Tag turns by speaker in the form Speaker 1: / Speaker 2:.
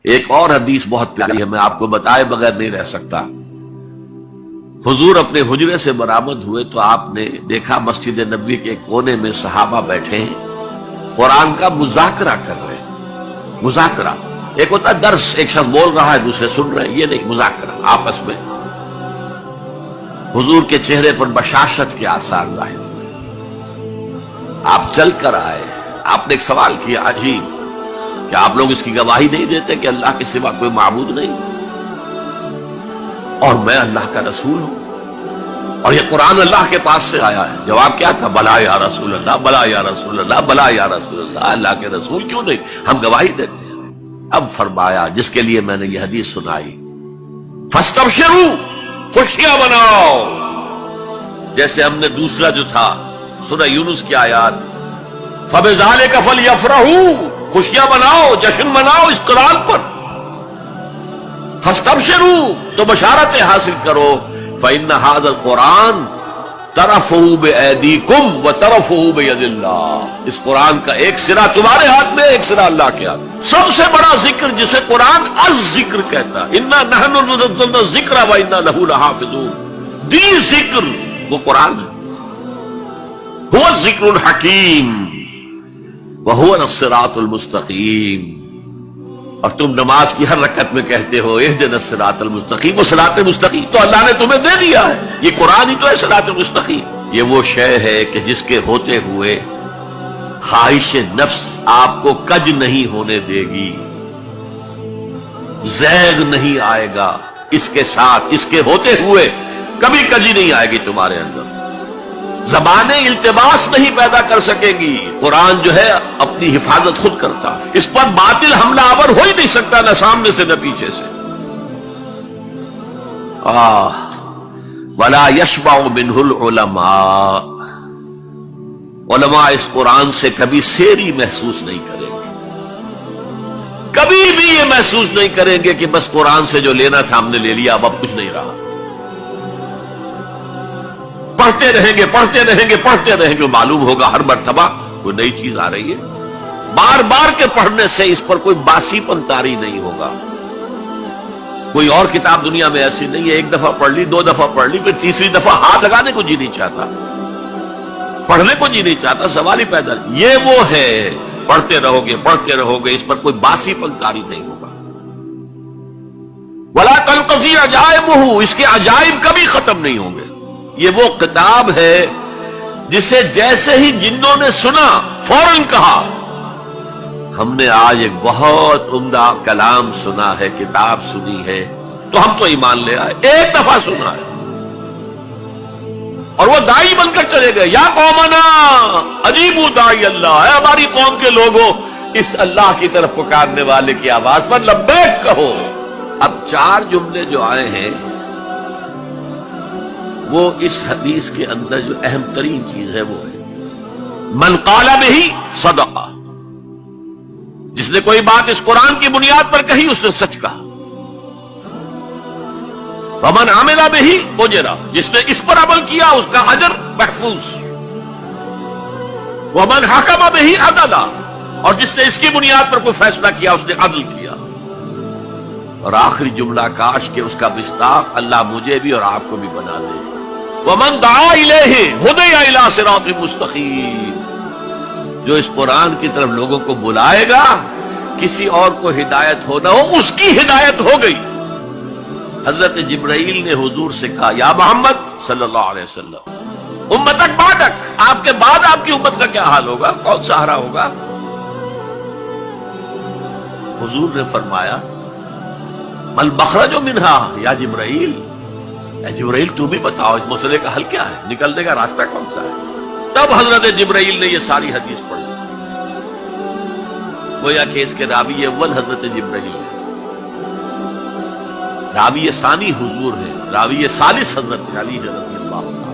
Speaker 1: ایک اور حدیث بہت پیاری ہے، میں آپ کو بتائے بغیر نہیں رہ سکتا۔ حضور اپنے حجرے سے برآمد ہوئے تو آپ نے دیکھا مسجد نبوی کے کونے میں صحابہ بیٹھے ہیں، قرآن کا مذاکرہ کر رہے ہیں۔ مذاکرہ ایک ہوتا ہے درس، ایک شخص بول رہا ہے دوسرے سن رہے ہیں، یہ نہیں، مذاکرہ آپس میں۔ حضور کے چہرے پر بشاشت کے آثار ظاہر ہوئے۔ آپ چل کر آئے، آپ نے ایک سوال کیا عجیب، کہ آپ لوگ اس کی گواہی نہیں دیتے کہ اللہ کے سوا کوئی معبود نہیں اور میں اللہ کا رسول ہوں اور یہ قرآن اللہ کے پاس سے آیا ہے؟ جواب کیا تھا؟ بلا یا رسول اللہ، بلا یا رسول اللہ، بلا یا رسول اللہ، اللہ کے رسول کیوں نہیں، ہم گواہی دیتے ہیں۔ اب فرمایا جس کے لیے میں نے یہ حدیث سنائی، فاستبشروا، خوشیاں مناؤ، جیسے ہم نے دوسرا جو تھا سورہ یونس کی آیات، فبذالک فلیفرحوا، خوشیاں مناؤ، جشن مناؤ اس قرآن پر۔ فاستبشروا، تو بشارتیں حاصل کرو، فإن هذا القرآن طرفه بأيديكم وطرفه بيد اللہ، اس قرآن کا ایک سرا تمہارے ہاتھ میں، ایک سرا اللہ کے ہاتھ میں۔ سب سے بڑا ذکر جسے قرآن از ذکر کہتا ہے، انا نحن نزلنا الذکر وانا له لحافظون، دی ذکر وہ قرآن ہے، هو الذکر الحکیم وهو الصراط المستقیم۔ اور تم نماز کی ہر رکعت میں کہتے ہو اہدنا الصراط المستقیم، وہ صراط مستقیم تو اللہ نے تمہیں دے دیا ہے، یہ قرآن ہی تو ہے صراط مستقیم۔ یہ وہ شے ہے کہ جس کے ہوتے ہوئے خواہش نفس آپ کو کج نہیں ہونے دے گی، زیغ نہیں آئے گا، اس کے ساتھ اس کے ہوتے ہوئے کبھی کجی نہیں آئے گی تمہارے اندر، زبانیں التباس نہیں پیدا کر سکے گی، قرآن جو ہے اپنی حفاظت خود کرتا، اس پر باطل حملہ آور ہو ہی نہیں سکتا، نہ سامنے سے نہ پیچھے سے۔ وَلَا يَشْبَعُ مِنْهُ الْعُلَمَاء، علماء اس قرآن سے کبھی سیری محسوس نہیں کریں گے، کبھی بھی یہ محسوس نہیں کریں گے کہ بس قرآن سے جو لینا تھا ہم نے لے لیا، اب کچھ نہیں رہا۔ پڑھتے رہیں گے، پڑھتے رہیں گے، پڑھتے رہیں گے، معلوم ہوگا ہر مرتبہ کوئی نئی چیز آ رہی ہے، بار بار کے پڑھنے سے اس پر کوئی باسی پن طاری نہیں ہوگا۔ کوئی اور کتاب دنیا میں ایسی نہیں ہے، ایک دفعہ پڑھ لی، دو دفعہ پڑھ لی، پھر تیسری دفعہ ہاتھ لگانے کو جی نہیں چاہتا، پڑھنے کو جی نہیں چاہتا، سوال ہی پیدا نہیں۔ یہ وہ ہے، پڑھتے رہو گے، پڑھتے رہو گے، اس پر کوئی باسی پن طاری نہیں ہوگا۔ وَلَا تَنْقَضِي عَجَائِبُهُ، اس کے عجائب کبھی ختم نہیں ہوں گے۔ یہ وہ کتاب ہے جسے جیسے ہی جنوں نے سنا فوراً کہا ہم نے آج ایک بہت عمدہ کلام سنا ہے، کتاب سنی ہے، تو ہم تو ایمان لے آئے، ایک دفعہ سنا ہے اور وہ داعی بن کر چلے گئے، یا قومنا اجیبوا داعی اللہ، اے ہماری قوم کے لوگوں اس اللہ کی طرف پکارنے والے کی آواز پر لبیک کہو۔ اب چار جملے جو آئے ہیں وہ اس حدیث کے اندر جو اہم ترین چیز ہے وہ ہے من قال بہ صدق، جس نے کوئی بات اس قرآن کی بنیاد پر کہی اس نے سچ کہا، ومن عمل بہ اجر، جس نے اس پر عمل کیا اس کا اجر محفوظ، ومن حکم بہ عدل، اور جس نے اس کی بنیاد پر کوئی فیصلہ کیا اس نے عدل کیا۔ اور آخری جملہ کاش کہ اس کا مصداق اللہ مجھے بھی اور آپ کو بھی بنا دے، وَمَن دَعَا إِلَيْهِ هُدِيَ إِلَىٰ صِرَاطٍ مُسْتَقِيمٍ، جو اس قرآن کی طرف لوگوں کو بلائے گا، کسی اور کو ہدایت ہو نہ ہو، اس کی ہدایت ہو گئی۔ حضرت جبرائیل نے حضور سے کہا یا محمد صلی اللہ علیہ وسلم، امتک بعدک، آپ کے بعد آپ کی امت کا کیا حال ہوگا، کون سہارا ہوگا؟ حضور نے فرمایا مل مخرج منہا یا جبرائیل، اے جبرائیل تو بھی بتاؤ اس مسئلے کا حل کیا ہے، نکلنے کا راستہ کون سا ہے؟ تب حضرت جبرائیل نے یہ ساری حدیث پڑھی، گویا کہ اس کے راوی اول حضرت جبرائیل ہے، راوی ثانی حضور ہے، راوی ثالث حضرت علی رضی اللہ عنہ۔